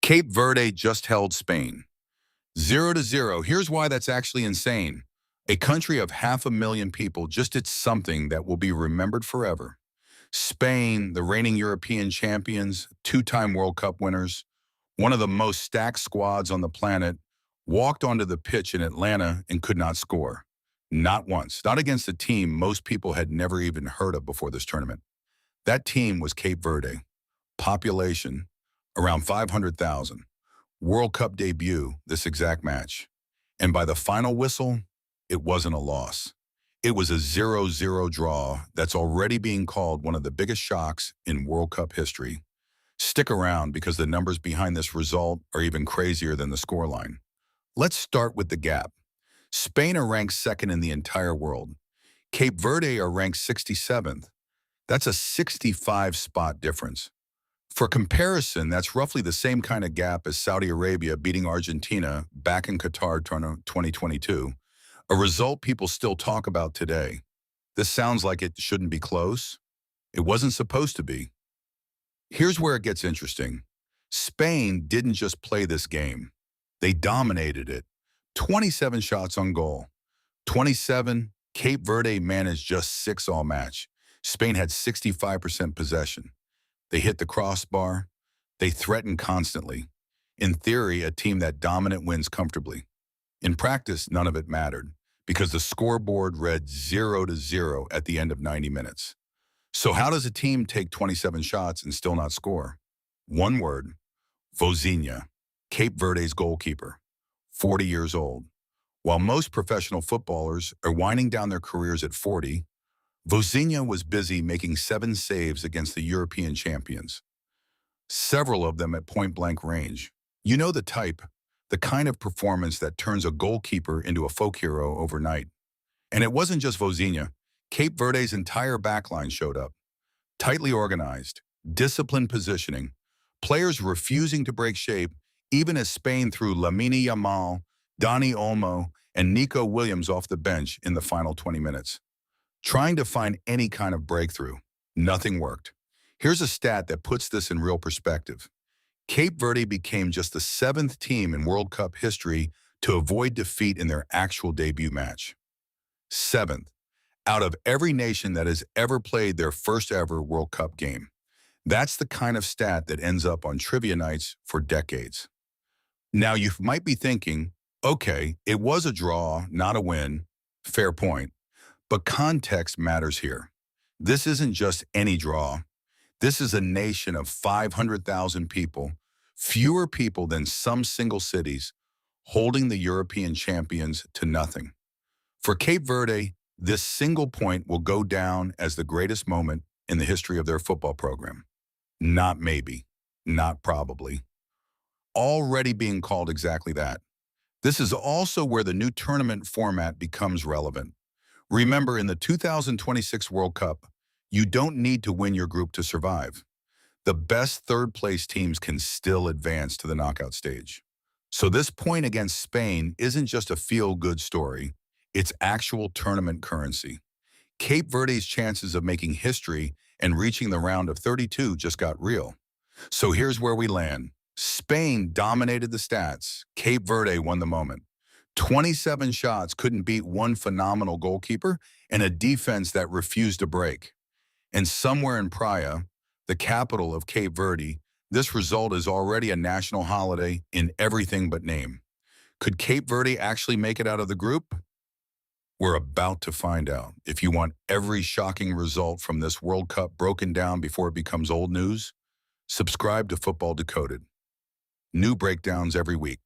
Cape Verde just held Spain. 0-0. Here's why that's actually insane. A country of 500,000 people just did something that will be remembered forever. Spain, the reigning European champions, two-time World Cup winners, one of the most stacked squads on the planet, walked onto the pitch in Atlanta and could not score. Not once. Not against a team most people had never even heard of before this tournament. That team was Cape Verde. Population, around 500,000. World Cup debut, this exact match. And by the final whistle, it wasn't a loss. It was a 0-0 draw that's already being called one of the biggest shocks in World Cup history. Stick around because the numbers behind this result are even crazier than the scoreline. Let's start with the gap. Spain are ranked second in the entire world. Cape Verde are ranked 67th. That's a 65-spot difference. For comparison, that's roughly the same kind of gap as Saudi Arabia beating Argentina back in Qatar 2022, a result people still talk about today. This sounds like it shouldn't be close. It wasn't supposed to be. Here's where it gets interesting. Spain didn't just play this game. They dominated it. 27 shots on goal. 27, Cape Verde managed just 6 all match. Spain had 65% possession. They hit the crossbar. They threatened constantly. In theory, a team that dominant wins comfortably. In practice, none of it mattered because the scoreboard read 0-0 at the end of 90 minutes. So how does a team take 27 shots and still not score? One word, Vozinha, Cape Verde's goalkeeper, 40 years old. While most professional footballers are winding down their careers at 40, Vozinha was busy making 7 saves against the European champions, several of them at point-blank range. You know the type, the kind of performance that turns a goalkeeper into a folk hero overnight. And it wasn't just Vozinha. Cape Verde's entire backline showed up. Tightly organized, disciplined positioning, players refusing to break shape, even as Spain threw Lamine Yamal, Dani Olmo, and Nico Williams off the bench in the final 20 minutes. Trying to find any kind of breakthrough, nothing worked. Here's a stat that puts this in real perspective. Cape Verde became just the 7th team in World Cup history to avoid defeat in their actual debut match. 7th, out of every nation that has ever played their first ever World Cup game. That's the kind of stat that ends up on trivia nights for decades. Now you might be thinking, okay, it was a draw, not a win. Fair point. But context matters here. This isn't just any draw. This is a nation of 500,000 people, fewer people than some single cities, holding the European champions to nothing. For Cape Verde, this single point will go down as the greatest moment in the history of their football program. Not maybe, not probably. Already being called exactly that. This is also where the new tournament format becomes relevant. Remember, in the 2026 World Cup, you don't need to win your group to survive. The best third-place teams can still advance to the knockout stage. So this point against Spain isn't just a feel-good story, it's actual tournament currency. Cape Verde's chances of making history and reaching the round of 32 just got real. So here's where we land. Spain dominated the stats. Cape Verde won the moment. 27 shots couldn't beat one phenomenal goalkeeper and a defense that refused to break. And somewhere in Praia, the capital of Cape Verde, this result is already a national holiday in everything but name. Could Cape Verde actually make it out of the group? We're about to find out. If you want every shocking result from this World Cup broken down before it becomes old news, subscribe to Football Decoded. New breakdowns every week.